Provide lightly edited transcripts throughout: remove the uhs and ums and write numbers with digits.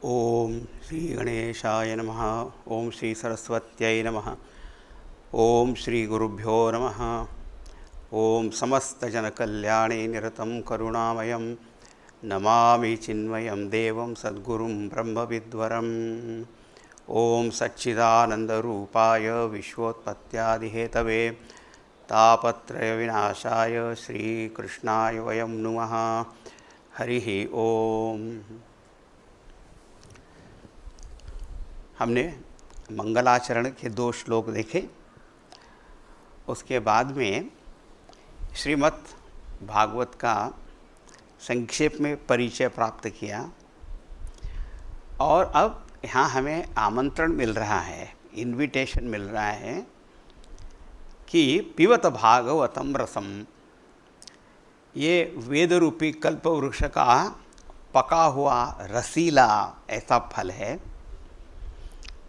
ओम श्री गणेशाय नमः। ओम श्री सरस्वत्यै नमः। ओम श्री गुरुभ्यो नमः। ओम समस्तजनकल्याणे निरतं करुणामयं नमामि चिन्मयं देवं सद्गुरुं ब्रह्मविद्वरम्। ओम सच्चिदानन्दरूपाय विश्वोत्पत्त्यादिहेतवे तापत्रयविनाशाय श्रीकृष्णाय वयं नुमः। हरिः ओम। हमने मंगलाचरण के 2 श्लोक देखे। उसके बाद में श्रीमद् भागवत का संक्षेप में परिचय प्राप्त किया और अब यहाँ हमें आमंत्रण मिल रहा है, इनविटेशन मिल रहा है कि पिबत भागवतम रसम, ये वेद रूपी कल्पवृक्ष का पका हुआ रसीला ऐसा फल है।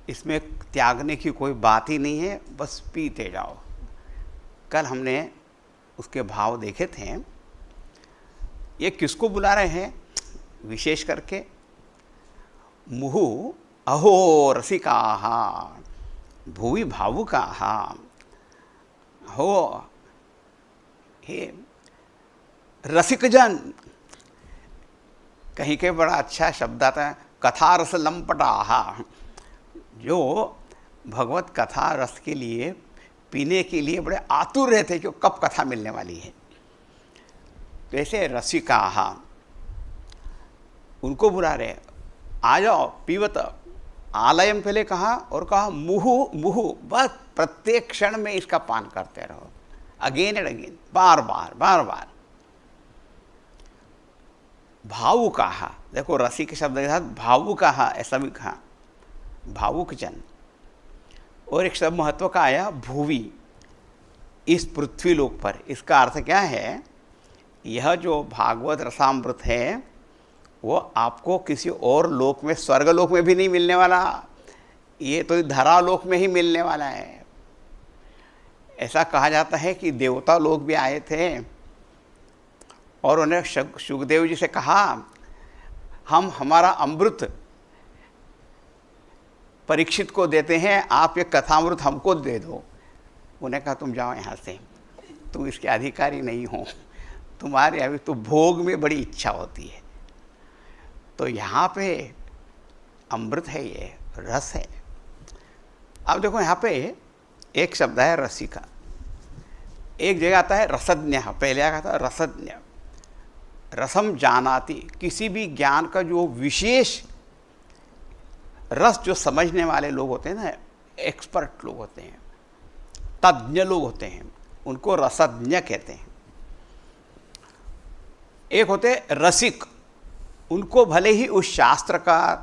इसमें त्यागने की कोई बात ही नहीं है, बस पीते जाओ। कल हमने उसके भाव देखे थे। ये किसको बुला रहे हैं विशेष करके? मुहु अहो रसिकाः भुवि भावुकाः हो, हे रसिकजन। कहीं के बड़ा अच्छा शब्द आता है, कथा रस लंपटाः, जो भगवत कथा रस के लिए पीने के लिए बड़े आतुर रहते हैं कि कब कथा मिलने वाली है। तो ऐसे रसिकाः उनको बुला रहे, आ जाओ पीवत। आलयम पहले कहा और कहा मुहु मुहु, बस प्रत्येक क्षण में इसका पान करते रहो, अगेन एंड अगेन, बार बार बार बार। भावुकाः, देखो रसिक शब्द के साथ भावुकाः ऐसा भी कहा, भावुक जन। और एक शब्द महत्व का आया भुवि, इस पृथ्वी लोक पर। इसका अर्थ क्या है? यह जो भागवत रसामृत है वो आपको किसी और लोक में, स्वर्ग लोक में भी नहीं मिलने वाला, ये तो धरा लोक में ही मिलने वाला है। ऐसा कहा जाता है कि देवता लोग भी आए थे और उन्हें शुकदेव जी से कहा, हम हमारा अमृत परीक्षित को देते हैं, आप ये कथामृत हमको दे दो। उन्हें कहा तुम जाओ यहाँ से, तुम इसके अधिकारी नहीं हो, तुम्हारे अभी तो भोग में बड़ी इच्छा होती है। तो यहाँ पे अमृत है, ये रस है। अब देखो यहाँ पे एक शब्द है रसिका, एक जगह आता है रसज्ञ, पहले आता था रसज्ञ। रसम जानाति, किसी भी ज्ञान का जो विशेष रस जो समझने वाले लोग होते हैं ना, एक्सपर्ट लोग होते हैं, तज्ञ लोग होते हैं, उनको रसज्ञ कहते हैं। एक होते रसिक, उनको भले ही उस शास्त्र का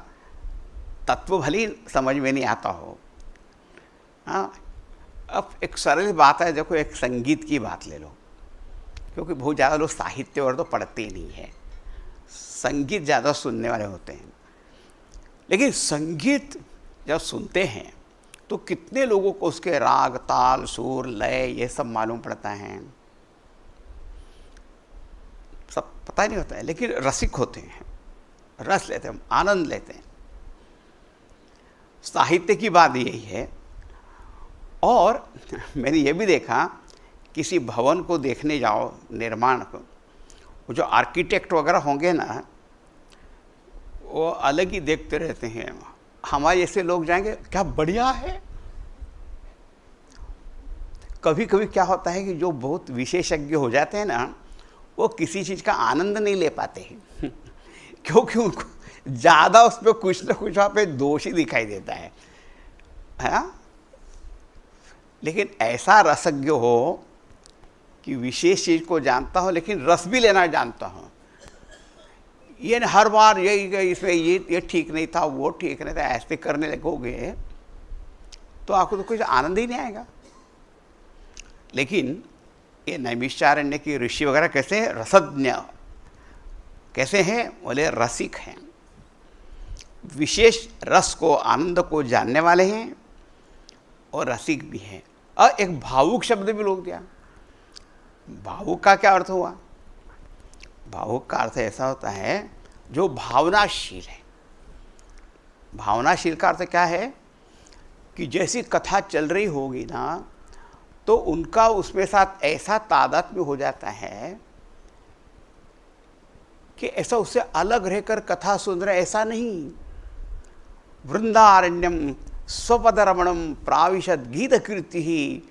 तत्व भले ही समझ में नहीं आता हो। हाँ, अब एक सरल बात है, देखो एक संगीत की बात ले लो, क्योंकि बहुत ज़्यादा लोग साहित्य और तो पढ़ते ही नहीं है, संगीत ज़्यादा सुनने वाले होते हैं। लेकिन संगीत जब सुनते हैं तो कितने लोगों को उसके राग ताल सुर लय ये सब मालूम पड़ता है? सब पता नहीं होता है। लेकिन रसिक होते हैं, रस लेते हैं, आनंद लेते हैं। साहित्य की बात यही है। और मैंने ये भी देखा, किसी भवन को देखने जाओ, निर्माण को, वो जो आर्किटेक्ट वगैरह होंगे ना, वो अलग ही देखते रहते हैं। हमारे जैसे लोग जाएंगे, क्या बढ़िया है। कभी कभी क्या होता है कि जो बहुत विशेषज्ञ हो जाते हैं ना, वो किसी चीज़ का आनंद नहीं ले पाते हैं क्योंकि उनको ज़्यादा उस पर कुछ ना कुछ वहाँ पे दोष ही दिखाई देता है। हाँ, लेकिन ऐसा रसज्ञ हो कि विशेष चीज़ को जानता हो लेकिन रस भी लेना जानता हो। ये हर बार यही इसमें ये ठीक नहीं था, वो ठीक नहीं था, ऐसे करने लगोगे तो आपको तो कुछ आनंद ही नहीं आएगा। लेकिन ये नैमिषारण्य की ऋषि वगैरह कैसे हैं? रसज्ञ कैसे हैं? बोले रसिक हैं, विशेष रस को, आनंद को जानने वाले हैं और रसिक भी हैं। और एक भावुक शब्द भी लोग दिया। भावुक का क्या अर्थ हुआ? भावुक का अर्थ ऐसा होता है जो भावनाशील है, भावनाशील का अर्थ क्या है कि जैसी कथा चल रही होगी ना, तो उनका उसमें साथ ऐसा तादात्म्य हो जाता है कि ऐसा उससे अलग रहकर कथा सुन रहे, ऐसा नहीं। वृंदारण्यम स्वपदरमणम प्राविशद गीत कीर्ति ही,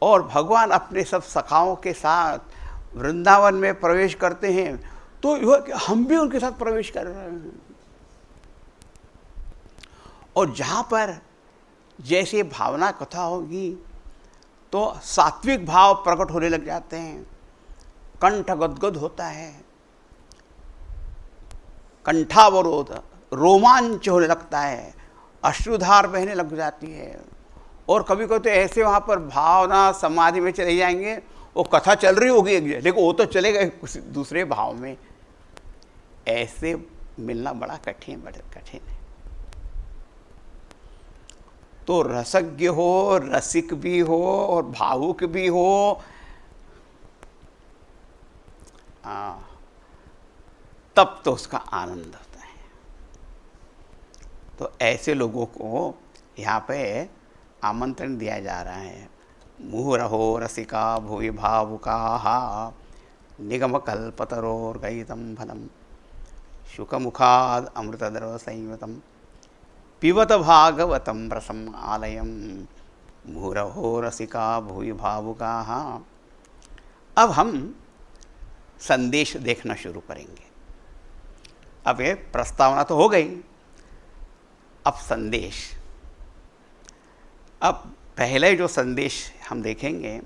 और भगवान अपने सब सखाओं के साथ वृंदावन में प्रवेश करते हैं, तो यह हम भी उनके साथ प्रवेश कर रहे हैं। और जहाँ पर जैसे भावना कथा होगी तो सात्विक भाव प्रकट होने लग जाते हैं, कंठ गदगद होता है, कंठावरोध, रोमांच होने लगता है, अश्रुधार बहने लग जाती है। और कभी कभी तो ऐसे वहाँ पर भावना समाधि में चले जाएंगे, वो कथा चल रही होगी एक जगह, लेकिन वो तो चले गए कुछ दूसरे भाव में। ऐसे मिलना बड़ा कठिन है। तो रसज्ञ हो, रसिक भी हो और भावुक भी हो, तब तो उसका आनंद होता है। तो ऐसे लोगों को यहाँ पे आमंत्रण दिया जा रहा है। मुहुरहो रसिका भुवि भावुकाः निगमकल्पतरोर्गलितं फलं शुकमुखाद् अमृतद्रव संयुतं पिबत भागवतं रसम् आलयं मुहुरहो रसिका भुवि भावुकाः। अब हम संदेश देखना शुरू करेंगे। अब ये प्रस्तावना तो हो गई, अब संदेश। अब पहले जो संदेश हम देखेंगे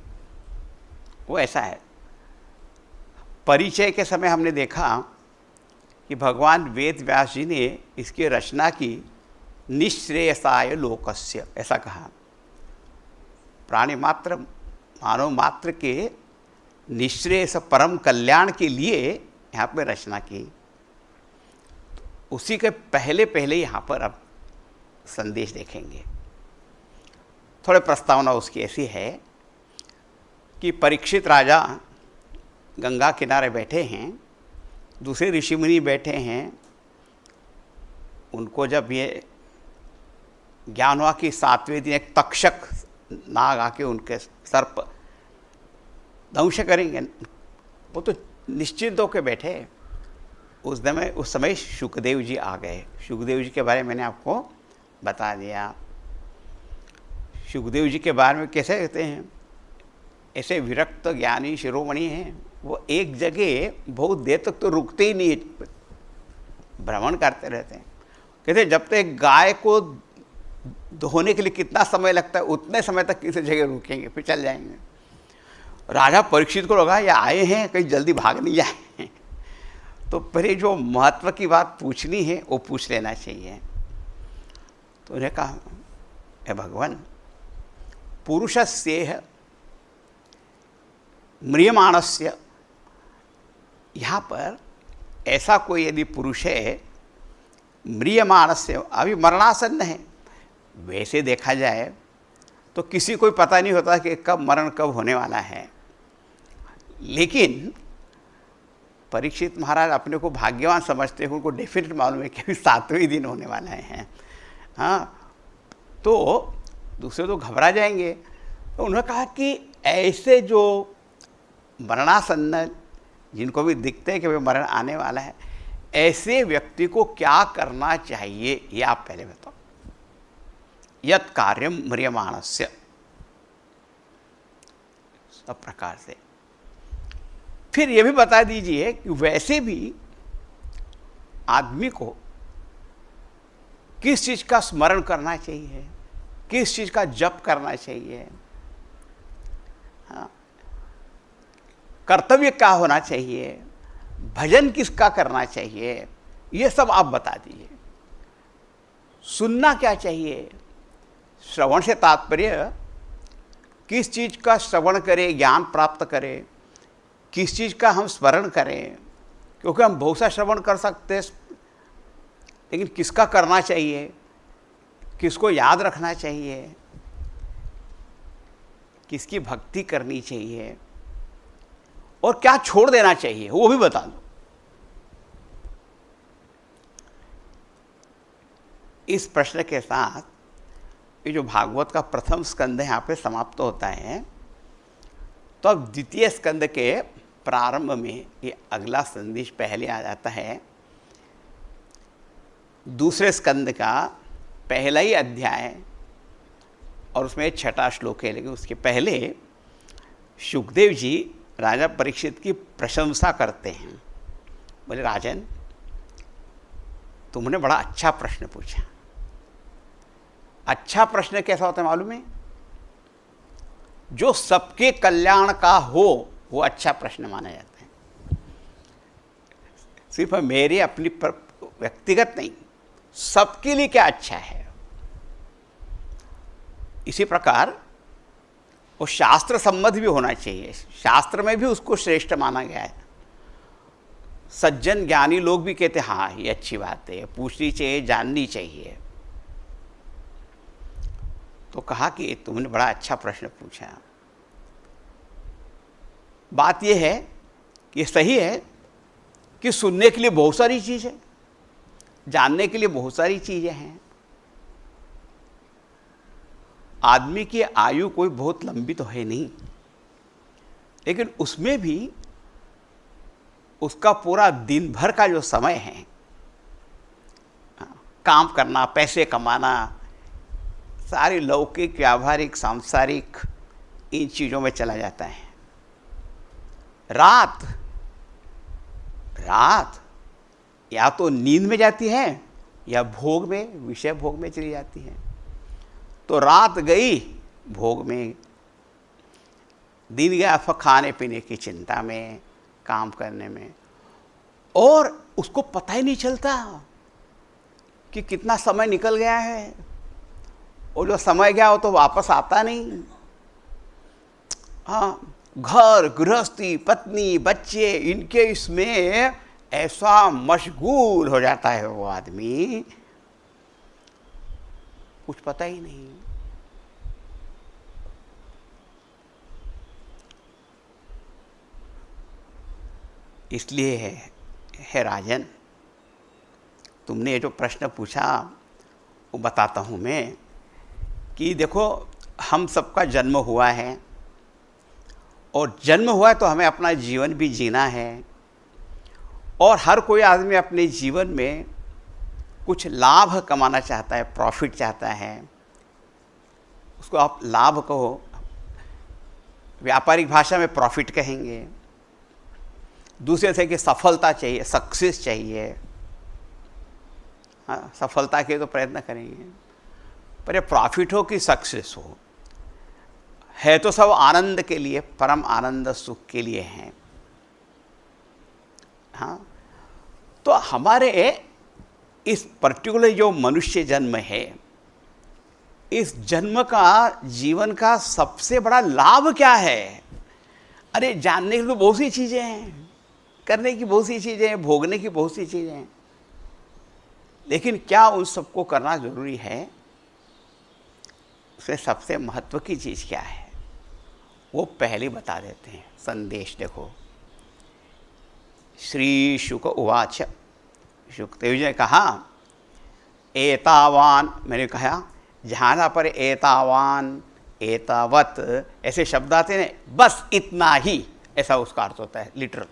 वो ऐसा है। परिचय के समय हमने देखा कि भगवान वेद व्यास जी ने इसकी रचना की निःश्रेयसाय लोकस्य, ऐसा कहा। प्राणी मात्र, मानव मात्र के निःश्रेयस परम कल्याण के लिए यहाँ पर रचना की। उसी के पहले पहले यहाँ पर अब संदेश देखेंगे। थोड़े प्रस्तावना उसकी ऐसी है कि परीक्षित राजा गंगा किनारे बैठे हैं, दूसरे ऋषि मुनि बैठे हैं। उनको जब ये ज्ञान हुआ कि सातवें दिन एक तक्षक नाग आके उनके सर्प दंश करेंगे, वो तो निश्चिंत होकर बैठे। उस समय शुकदेव जी आ गए। शुकदेव जी के बारे में मैंने आपको बता दिया। शुकदेव जी के बारे में कैसे कहते हैं, ऐसे विरक्त ज्ञानी शिरोमणि हैं। वो एक जगह बहुत देर तक तो रुकते ही नहीं, भ्रमण करते रहते हैं। कहते जब तक गाय को धोने के लिए कितना समय लगता है, उतने समय तक किसी जगह रुकेंगे, फिर चल जाएंगे। राजा परीक्षित को लगा ये आए हैं, कहीं जल्दी भाग नहीं जाए, तो पहले जो महत्व की बात पूछनी है वो पूछ लेना चाहिए। तो उन्हें कहा, हे भगवान, पुरुषस्येह म्रियमाणस्य, यहाँ पर ऐसा कोई यदि पुरुष है, म्रियमाणस्य, अभी मरणासन्न है। वैसे देखा जाए तो किसी को पता नहीं होता कि कब मरण कब होने वाला है, लेकिन परीक्षित महाराज अपने को भाग्यवान समझते हैं। उनको डेफिनेट मालूम है कि अभी 7वें दिन होने वाला है। हाँ, तो दूसरे तो घबरा जाएंगे। तो उन्होंने कहा कि ऐसे जो मरणासन्न, जिनको भी दिखते हैं कि भाई मरण आने वाला है, ऐसे व्यक्ति को क्या करना चाहिए ये आप पहले बताओ। यत् कार्यम म्रियमाणस्य, सब प्रकार से। फिर ये भी बता दीजिए कि वैसे भी आदमी को किस चीज़ का स्मरण करना चाहिए, किस चीज़ का जप करना चाहिए, हाँ, कर्तव्य क्या होना चाहिए, भजन किसका करना चाहिए, ये सब आप बता दीजिए। सुनना क्या चाहिए, श्रवण से तात्पर्य किस चीज़ का श्रवण करें, ज्ञान प्राप्त करें, किस चीज़ का हम स्मरण करें, क्योंकि हम बहुत सा श्रवण कर सकते हैं, लेकिन किसका करना चाहिए, किसको याद रखना चाहिए, किसकी भक्ति करनी चाहिए, और क्या छोड़ देना चाहिए, वो भी बता दो। इस प्रश्न के साथ ये जो भागवत का प्रथम स्कंद यहाँ पे समाप्त होता है। तो अब द्वितीय स्कंद के प्रारंभ में ये अगला संदेश पहले आ जाता है। दूसरे स्कंद का पहला ही अध्याय और उसमें 6वां श्लोक है, लेकिन उसके पहले सुखदेव जी राजा परीक्षित की प्रशंसा करते हैं। बोले, राजन, तुमने बड़ा अच्छा प्रश्न पूछा। अच्छा प्रश्न कैसा होता है मालूम है? जो सबके कल्याण का हो वो अच्छा प्रश्न माना जाता है। सिर्फ मेरे अपनी व्यक्तिगत नहीं, सबके लिए क्या अच्छा है। इसी प्रकार वो शास्त्र सम्मत भी होना चाहिए। शास्त्र में भी उसको श्रेष्ठ माना गया है। सज्जन ज्ञानी लोग भी कहते हैं हाँ ये अच्छी बात है, पूछनी चाहिए, जाननी चाहिए। तो कहा कि तुमने बड़ा अच्छा प्रश्न पूछा। बात यह है कि सही है कि सुनने के लिए बहुत सारी चीज़ें, जानने के लिए बहुत सारी चीज़ें हैं। आदमी की आयु कोई बहुत लंबी तो है नहीं, लेकिन उसमें भी उसका पूरा दिन भर का जो समय है, काम करना, पैसे कमाना, सारी लौकिक, व्यावहारिक, सांसारिक इन चीज़ों में चला जाता है। रात या तो नींद में जाती है या भोग में, विषय भोग में चली जाती है। तो रात गई भोग में, दिन गया खाने पीने की चिंता में, काम करने में, और उसको पता ही नहीं चलता कि कितना समय निकल गया है। और जो समय गया हो तो वापस आता नहीं। हाँ, घर गृहस्थी, पत्नी, बच्चे, इनके इसमें ऐसा मशगूल हो जाता है वो आदमी, कुछ पता ही नहीं। इसलिए है राजन, तुमने ये जो प्रश्न पूछा वो बताता हूँ मैं कि देखो, हम सबका जन्म हुआ है और जन्म हुआ है तो हमें अपना जीवन भी जीना है। और हर कोई आदमी अपने जीवन में कुछ लाभ कमाना चाहता है, प्रॉफिट चाहता है। उसको आप लाभ कहो, व्यापारिक भाषा में प्रॉफिट कहेंगे। दूसरे से कि सफलता चाहिए, सक्सेस चाहिए। हाँ, सफलता के तो प्रयत्न करेंगे, पर ये प्रॉफिट हो कि सक्सेस हो, है तो सब आनंद के लिए, परम आनंद सुख के लिए हैं। हाँ, तो हमारे इस पर्टिकुलर जो मनुष्य जन्म है, इस जन्म का, जीवन का सबसे बड़ा लाभ क्या है? अरे जानने की तो बहुत सी चीज़ें हैं, करने की बहुत सी चीज़ें हैं, भोगने की बहुत सी चीज़ें हैं, लेकिन क्या उन सबको करना ज़रूरी है? उसमें सबसे महत्व की चीज़ क्या है वो पहले बता देते हैं। संदेश देखो। श्री शुक उवाच, शुकदेव जी ने कहा, एतावान, मैंने कहा जहाँ पर एतावान, एतावत ऐसे शब्द आते हैं, बस इतना ही, ऐसा उसका अर्थ होता है लिटरल।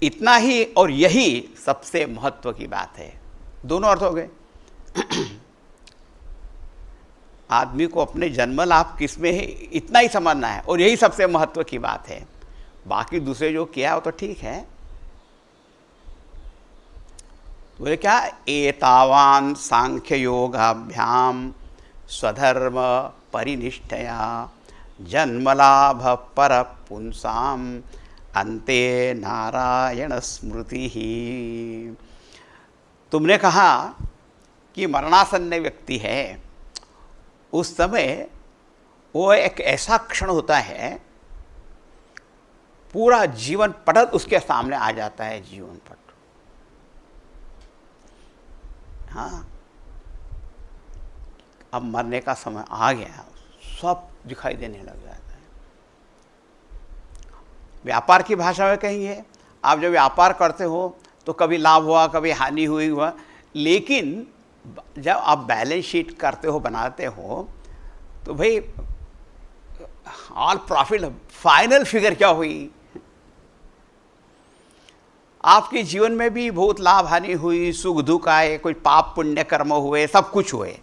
इतना ही और यही सबसे महत्व की बात है। दोनों अर्थ हो गए। आदमी को अपने जन्म लाभ किसमें है इतना ही समझना है, और यही सबसे महत्व की बात है। बाकी दूसरे जो किया वो तो ठीक है। तो बोले क्या, एतावान सांख्य योगाभ्याम स्वधर्म परिनिष्ठया जन्मलाभ पर पुंसाम अंते नारायण स्मृति ही। तुमने कहा कि मरणासन्न व्यक्ति है, उस समय वो एक ऐसा क्षण होता है, पूरा जीवन पटल उसके सामने आ जाता है, जीवन पट। हाँ, अब मरने का समय आ गया, सब दिखाई देने लग जाता है। व्यापार की भाषा में कहेंगे, आप जब व्यापार करते हो तो कभी लाभ हुआ, कभी हानि हुआ, लेकिन जब आप बैलेंस शीट करते हो, बनाते हो, तो भाई ऑल प्रॉफिट, फाइनल फिगर क्या हुई? आपके जीवन में भी बहुत लाभ हानि हुई, सुख दुख आए, कोई पाप पुण्य कर्म हुए, सब कुछ हुए,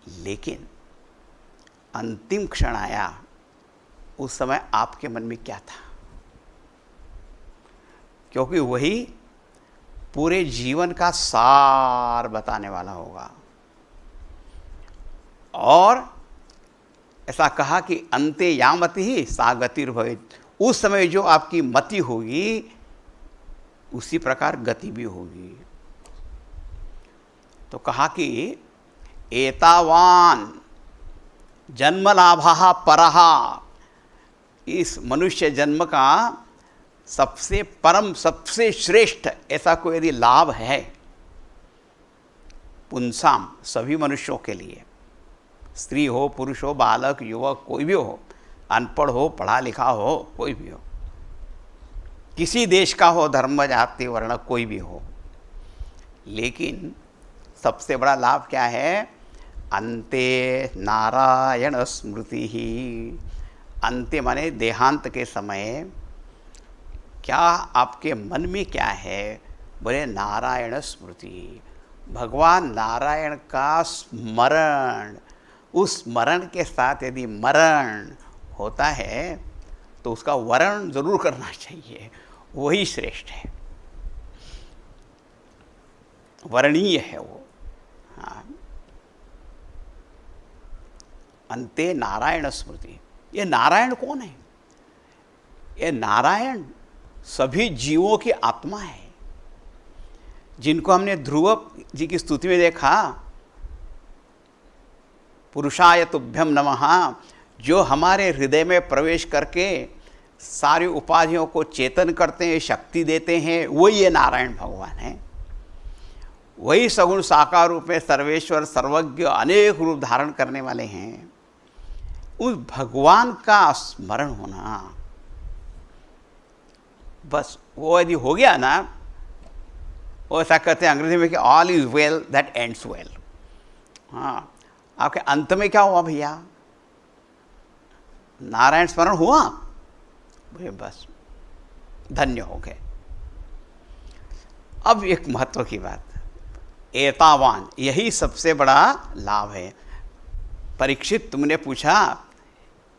लेकिन अंतिम क्षण आया, उस समय आपके मन में क्या था? क्योंकि वही पूरे जीवन का सार बताने वाला होगा। और ऐसा कहा कि अंते या मति ही सा गतिर्भवेत्, उस समय जो आपकी मति होगी उसी प्रकार गति भी होगी। तो कहा कि एतावान जन्मलाभः परः, इस मनुष्य जन्म का सबसे परम, सबसे श्रेष्ठ ऐसा कोई यदि लाभ है, पुंसाम, सभी मनुष्यों के लिए, स्त्री हो, पुरुष हो, बालक, युवक, कोई भी हो, अनपढ़ हो, पढ़ा लिखा हो, कोई भी हो, किसी देश का हो, धर्म, जाति, वर्ण, कोई भी हो, लेकिन सबसे बड़ा लाभ क्या है? अंते नारायण स्मृति ही। अंते माने देहांत के समय क्या आपके मन में क्या है? बोले नारायण स्मृति, भगवान नारायण का स्मरण। उस स्मरण के साथ यदि मरण होता है तो उसका वर्ण जरूर करना चाहिए, वही श्रेष्ठ है, वर्णीय है वो। हाँ, अंते नारायण स्मृति। ये नारायण कौन है? ये नारायण सभी जीवों की आत्मा है, जिनको हमने ध्रुव जी की स्तुति में देखा, पुरुषाय तुभ्यम नमः, जो हमारे हृदय में प्रवेश करके सारी उपाधियों को चेतन करते हैं, शक्ति देते हैं, वही ये नारायण भगवान है। वही सगुण साकार रूप में सर्वेश्वर, सर्वज्ञ, अनेक रूप धारण करने वाले हैं। उस भगवान का स्मरण होना, बस वो यदि हो गया ना, वो ऐसा कहते हैं अंग्रेजी में कि all is well that ends well. हाँ, आपके अंत में क्या हुआ भैया? नारायण स्मरण हुआ, भाई बस धन्य हो गए। अब एक महत्व की बात, एतावान, यही सबसे बड़ा लाभ है। परीक्षित, तुमने पूछा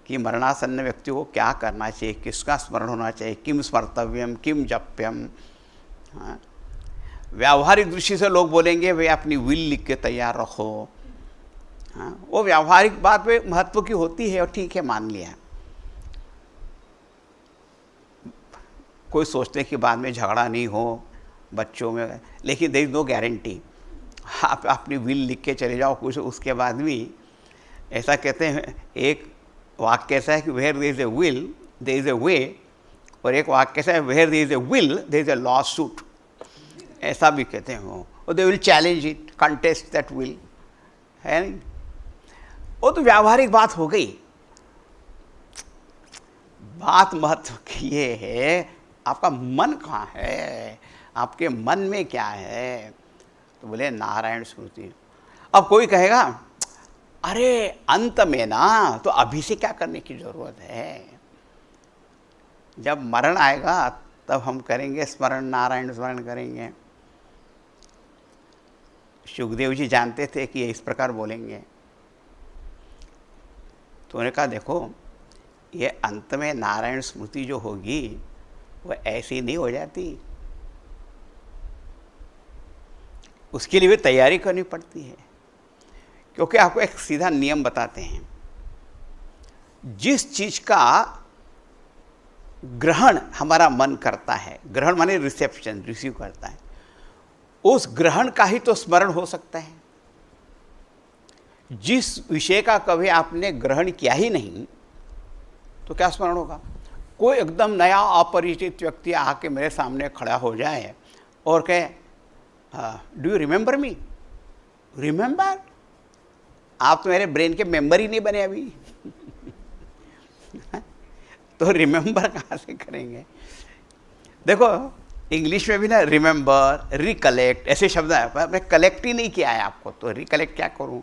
कि मरणासन्न व्यक्ति को क्या करना चाहिए, किसका स्मरण होना चाहिए, किम स्मर्तव्यम, किम जप्यम। हाँ, व्यावहारिक दृष्टि से लोग बोलेंगे वे अपनी विल लिख के तैयार रखो। हाँ, वो व्यावहारिक बात पे महत्व की होती है और ठीक है, मान लिया। कोई सोचते कि बाद में झगड़ा नहीं हो बच्चों में, लेकिन देयर इज नो गारंटी। आप अपनी विल लिख के चले जाओ कुछ, उसके बाद भी ऐसा कहते हैं, एक वाक्य ऐसा है कि where there is a will there is a way, और एक वाक्य ऐसा है where there is a will there is a lawsuit, ऐसा भी कहते हैं वो, और they will challenge it, contest that will, है नहीं? वो तो व्यावहारिक बात हो गई। बात महत्व की ये है, आपका मन कहाँ है, आपके मन में क्या है? तो बोले नारायण स्मृति। अब कोई कहेगा अरे अंत में ना, तो अभी से क्या करने की जरूरत है? जब मरण आएगा तब हम करेंगे स्मरण, नारायण स्मरण करेंगे। सुखदेव जी जानते थे कि ये इस प्रकार बोलेंगे, तो उन्होंने कहा देखो, ये अंत में नारायण स्मृति जो होगी वो ऐसी नहीं हो जाती, उसके लिए भी तैयारी करनी पड़ती है। क्योंकि आपको एक सीधा नियम बताते हैं, जिस चीज का ग्रहण हमारा मन करता है, ग्रहण माने रिसेप्शन, रिसीव करता है, उस ग्रहण का ही तो स्मरण हो सकता है। जिस विषय का कभी आपने ग्रहण किया ही नहीं, तो क्या स्मरण होगा? कोई एकदम नया अपरिचित व्यक्ति आके मेरे सामने खड़ा हो जाए और कहे do you remember me? Remember? आप तो मेरे ब्रेन के मेंबर ही नहीं बने अभी। तो रिमेंबर कहाँ से करेंगे? देखो, इंग्लिश में भी ना रिमेंबर, रिकलेक्ट ऐसे शब्द है, पर मैं कलेक्ट ही नहीं किया है आपको, तो रिकलेक्ट क्या करूं?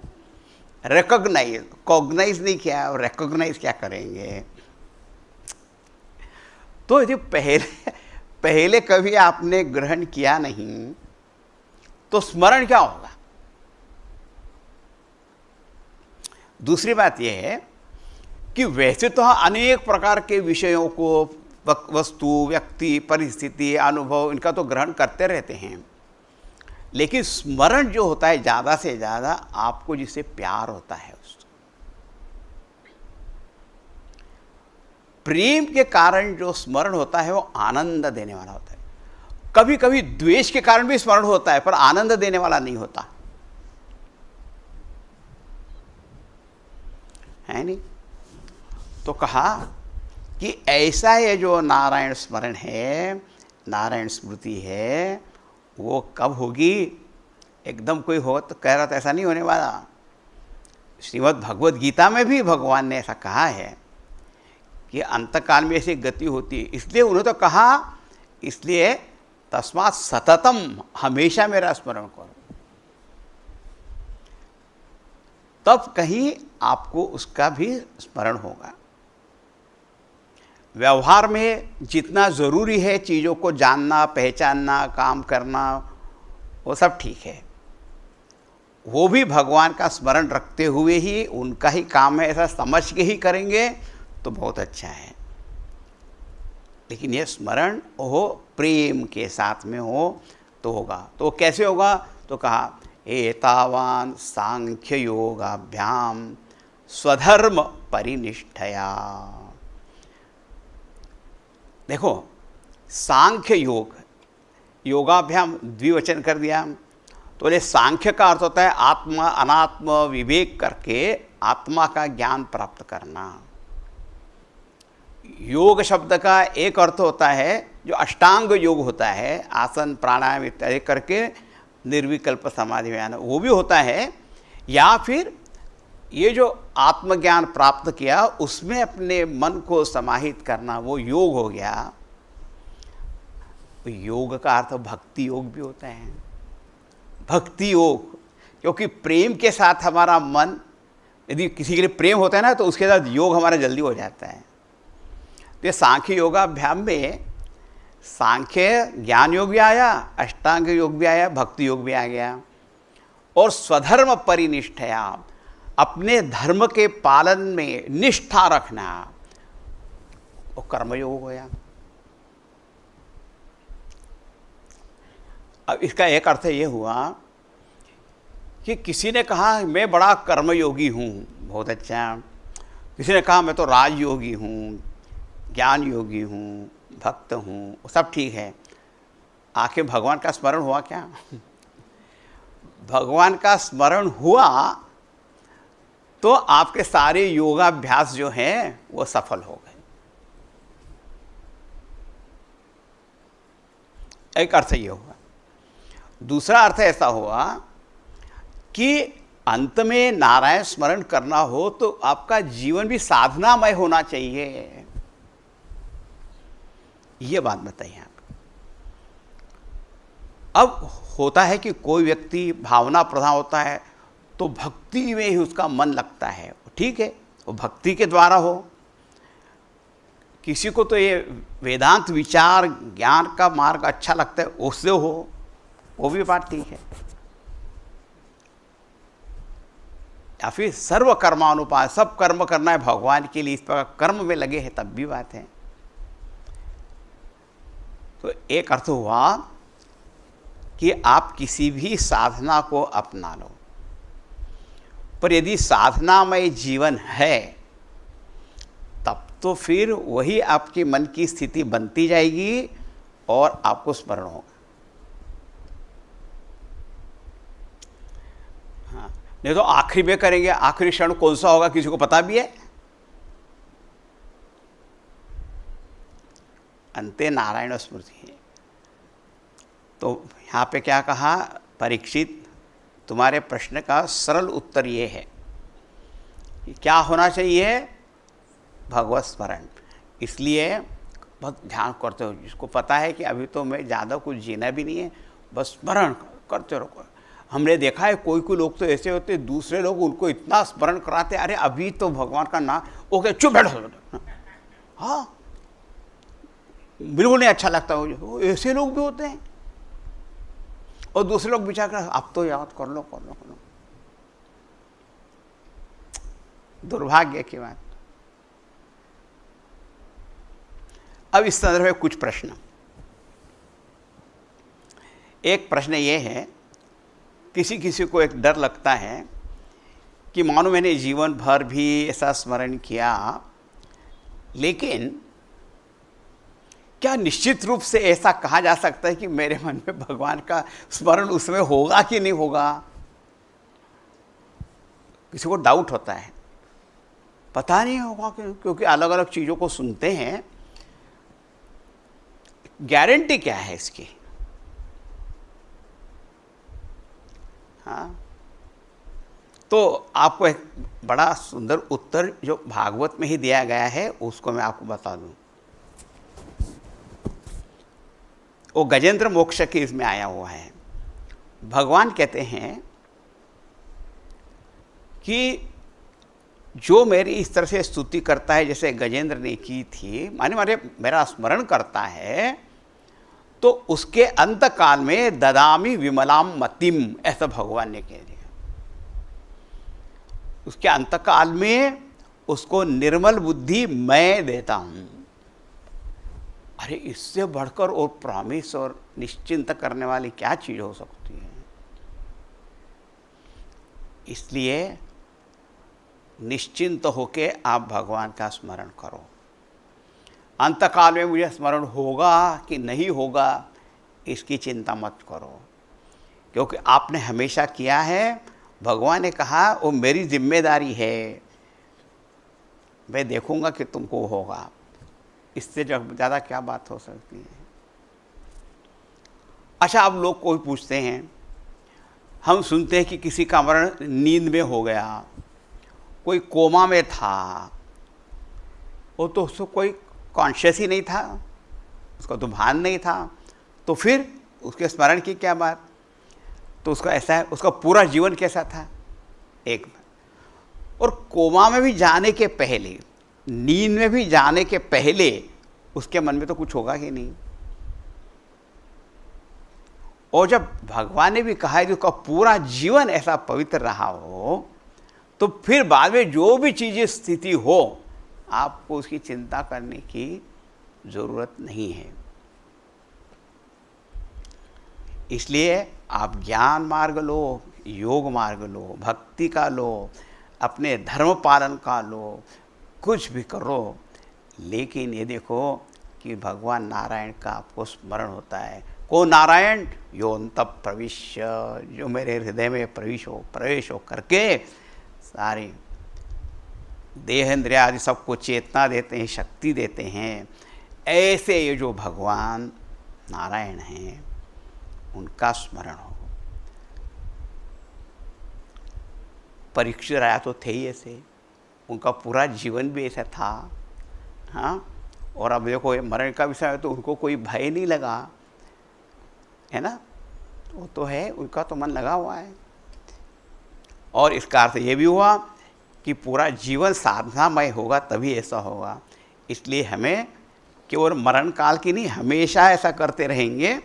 रिकॉग्नाइज, कॉग्नाइज नहीं किया और रिकॉग्नाइज क्या करेंगे? तो यदि पहले कभी आपने ग्रहण किया नहीं तो स्मरण क्या होगा? दूसरी बात यह है कि वैसे तो अनेक प्रकार के विषयों को, वस्तु, व्यक्ति, परिस्थिति, अनुभव, इनका तो ग्रहण करते रहते हैं, लेकिन स्मरण जो होता है ज़्यादा से ज़्यादा आपको जिससे प्यार होता है, उसको प्रेम के कारण जो स्मरण होता है वो आनंद देने वाला होता है। कभी कभी द्वेष के कारण भी स्मरण होता है पर आनंद देने वाला नहीं होता है नहीं। तो कहा कि ऐसा ये जो नारायण स्मरण है, नारायण स्मृति है, वो कब होगी? एकदम कोई हो तो कह रहा था ऐसा नहीं होने वाला। श्रीमद् भगवद गीता में भी भगवान ने ऐसा कहा है कि अंतकाल में ऐसी गति होती है, इसलिए उन्होंने तो कहा, इसलिए तस्मात् सततम, हमेशा मेरा स्मरण करो, तब कहीं आपको उसका भी स्मरण होगा। व्यवहार में जितना ज़रूरी है चीज़ों को जानना, पहचानना, काम करना, वो सब ठीक है, वो भी भगवान का स्मरण रखते हुए ही उनका ही काम है ऐसा समझ के ही करेंगे तो बहुत अच्छा है। लेकिन ये स्मरण हो प्रेम के साथ में हो तो होगा। तो कैसे होगा? तो कहा एतावान सांख्य योगाभ्याम स्वधर्म परिनिष्ठया। देखो, सांख्य योग, योगाभ्याम द्विवचन कर दिया, तो ये सांख्य का अर्थ होता है आत्मा अनात्म विवेक करके आत्मा का ज्ञान प्राप्त करना। योग शब्द का एक अर्थ होता है जो अष्टांग योग होता है, आसन प्राणायाम इत्यादि करके निर्विकल्प समाधि में आना, वो भी होता है। या फिर ये जो आत्मज्ञान प्राप्त किया उसमें अपने मन को समाहित करना, वो योग हो गया। योग का अर्थ भक्ति योग भी होता है, भक्ति योग, क्योंकि प्रेम के साथ हमारा मन, यदि किसी के लिए प्रेम होता है ना तो उसके साथ योग हमारा जल्दी हो जाता है। तो ये सांख्य योगाभ्याम में सांख्य ज्ञान योग भी आया, अष्टांग योग भी आया, भक्ति योग भी आ गया। और स्वधर्म परिनिष्ठया, अपने धर्म के पालन में निष्ठा रखना, वो कर्मयोग हो गया। अब इसका एक अर्थ ये हुआ कि किसी ने कहा मैं बड़ा कर्मयोगी हूँ, बहुत अच्छा। किसी ने कहा मैं तो राजयोगी हूँ, ज्ञान योगी हूँ, भक्त हूँ, सब ठीक है। आखिर भगवान का स्मरण हुआ क्या? भगवान का स्मरण हुआ तो आपके सारे योगाभ्यास जो हैं वो सफल हो गए। एक अर्थ ये हुआ। दूसरा अर्थ ऐसा हुआ कि अंत में नारायण स्मरण करना हो तो आपका जीवन भी साधनामय होना चाहिए। ये बात बताइए आप। अब होता है कि कोई व्यक्ति भावना प्रधान होता है तो भक्ति में ही उसका मन लगता है, ठीक है, वो भक्ति के द्वारा हो। किसी को तो ये वेदांत विचार ज्ञान का मार्ग अच्छा लगता है, उससे हो, वो भी बात ठीक है। या फिर सर्व कर्मानुपात, सब कर्म करना है भगवान के लिए, इस प्रकार कर्म में लगे हैं, तब भी बात है। तो एक अर्थ हुआ कि आप किसी भी साधना को अपना लो, पर यदि साधनामय जीवन है तब तो फिर वही आपके मन की स्थिति बनती जाएगी और आपको स्मरण होगा। हाँ, नहीं तो आखिरी में करेंगे, आखिरी क्षण कौन सा होगा किसी को पता भी है? अंते नारायण स्मृति है। तो यहाँ पे क्या कहा परीक्षित, तुम्हारे प्रश्न का सरल उत्तर ये है कि क्या होना चाहिए? भगवत स्मरण। इसलिए बहुत ध्यान करते हो, जिसको पता है कि अभी तो मैं ज़्यादा कुछ जीना भी नहीं है, बस स्मरण करते रहो। हमने देखा है कोई कोई लोग तो ऐसे होते हैं, दूसरे लोग उनको इतना स्मरण कराते, अरे अभी तो भगवान का नाम, ओके चुप बैठो। हाँ, बिल्कुल नहीं अच्छा लगता मुझे, ऐसे लोग भी होते हैं। और दूसरे लोग विचार कर, अब तो याद कर लो कर लो कर लो। दुर्भाग्य की बात। अब इस संदर्भ में कुछ प्रश्न। एक प्रश्न ये है, किसी किसी को एक डर लगता है कि मानो मैंने जीवन भर भी ऐसा स्मरण किया, लेकिन क्या निश्चित रूप से ऐसा कहा जा सकता है कि मेरे मन में भगवान का स्मरण उसमें होगा कि नहीं होगा? किसी को डाउट होता है, पता नहीं होगा क्योंकि अलग अलग चीज़ों को सुनते हैं। गारंटी क्या है इसकी? हाँ, तो आपको एक बड़ा सुंदर उत्तर जो भागवत में ही दिया गया है उसको मैं आपको बता दूं। वो गजेंद्र मोक्ष की इसमें आया हुआ है। भगवान कहते हैं कि जो मेरी इस तरह से स्तुति करता है, जैसे गजेंद्र ने की थी, माने मेरा स्मरण करता है, तो उसके अंत काल में ददामी विमलाम मतिम, ऐसा भगवान ने कह दिया। उसके अंत काल में उसको निर्मल बुद्धि मैं देता हूं। अरे इससे बढ़कर और प्रॉमिस और निश्चिंत करने वाली क्या चीज हो सकती है? इसलिए निश्चिंत होके आप भगवान का स्मरण करो। अंतकाल में मुझे स्मरण होगा कि नहीं होगा इसकी चिंता मत करो, क्योंकि आपने हमेशा किया है। भगवान ने कहा वो मेरी जिम्मेदारी है, मैं देखूंगा कि तुमको होगा। इससे ज़्यादा क्या बात हो सकती है? अच्छा, अब लोग कोई पूछते हैं, हम सुनते हैं कि किसी का मरण नींद में हो गया, कोई कोमा में था, वो तो उसको कोई कॉन्शियस ही नहीं था, उसका तो भान नहीं था, तो फिर उसके स्मरण की क्या बात? तो उसका ऐसा है, उसका पूरा जीवन कैसा था? एक और कोमा में भी जाने के पहले, नींद में भी जाने के पहले उसके मन में तो कुछ होगा ही नहीं। और जब भगवान ने भी कहा है कि उसका पूरा जीवन ऐसा पवित्र रहा हो, तो फिर बाद में जो भी चीज़ें स्थिति हो, आपको उसकी चिंता करने की जरूरत नहीं है। इसलिए आप ज्ञान मार्ग लो, योग मार्ग लो, भक्ति का लो, अपने धर्म पालन का लो, कुछ भी करो, लेकिन ये देखो कि भगवान नारायण का आपको स्मरण होता है। को नारायण योऽन्तः प्रविश्य, जो मेरे हृदय में प्रवेश हो करके सारे देह इंद्रिय आदि सबको चेतना देते हैं, शक्ति देते हैं। ऐसे ये जो भगवान नारायण हैं, उनका स्मरण हो। परीक्षित राजा तो थे ही ऐसे, उनका पूरा जीवन भी ऐसा था। हाँ, और अब देखो ये मरण का विषय है तो उनको कोई भय नहीं लगा, है ना? वो तो है, उनका तो मन लगा हुआ है। और इसका अर्थ ये भी हुआ कि पूरा जीवन साधनामय होगा, तभी ऐसा होगा। इसलिए हमें केवल मरण काल की नहीं, हमेशा ऐसा करते रहेंगे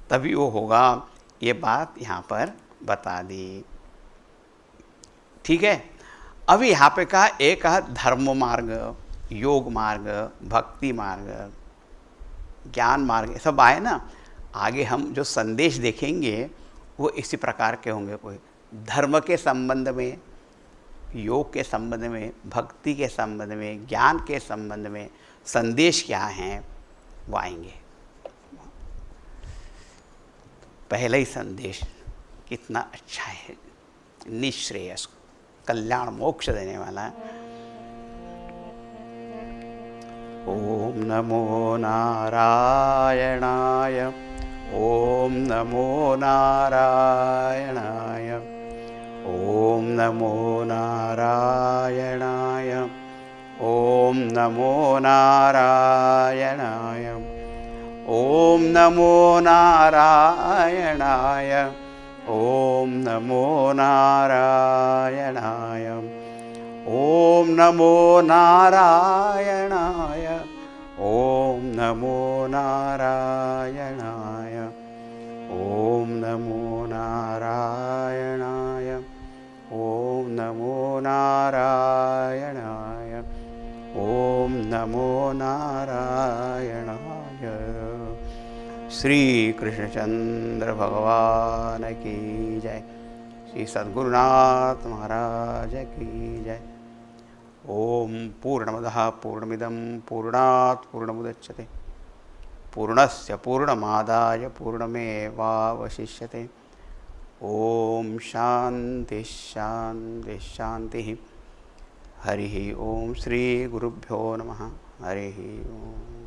तभी वो होगा। ये बात यहाँ पर बता दी। ठीक है, अभी यहाँ पे कहा, एक कहा धर्म मार्ग, योग मार्ग, भक्ति मार्ग, ज्ञान मार्ग, सब आए ना। आगे हम जो संदेश देखेंगे वो इसी प्रकार के होंगे। कोई धर्म के संबंध में, योग के संबंध में, भक्ति के संबंध में, ज्ञान के संबंध में संदेश क्या हैं वो आएंगे। पहला ही संदेश कितना अच्छा है, निःश्रेयस, कल्याण मोक्ष देने वाला। ओम नमो नारायणाय, ओम नमो नारायणाय, ओम नमो नारायणाय, ओम नमो नारायणाय। ॐ नमो नारायणाय। ॐ नमो नारायणाय। ॐ नमो नारायणाय। ॐ नमो नारायणाय। ॐ नमो नारायणाय। ॐ नमो नारायणाय। ॐ नमो नारायणाय। श्री कृष्णचंद्र भगवान की जय। श्री सद्गुरुनाथ महाराज की जय। ओम पूर्णमदः पूर्णमिदं पूर्णात् पूर्णमुदच्यते पूर्णस्य पूर्णमादाय पूर्णमेवावशिष्यते। ओम शांति शांति शांति। हरि ओम। श्री गुरुभ्यो नमः। हरि ओम।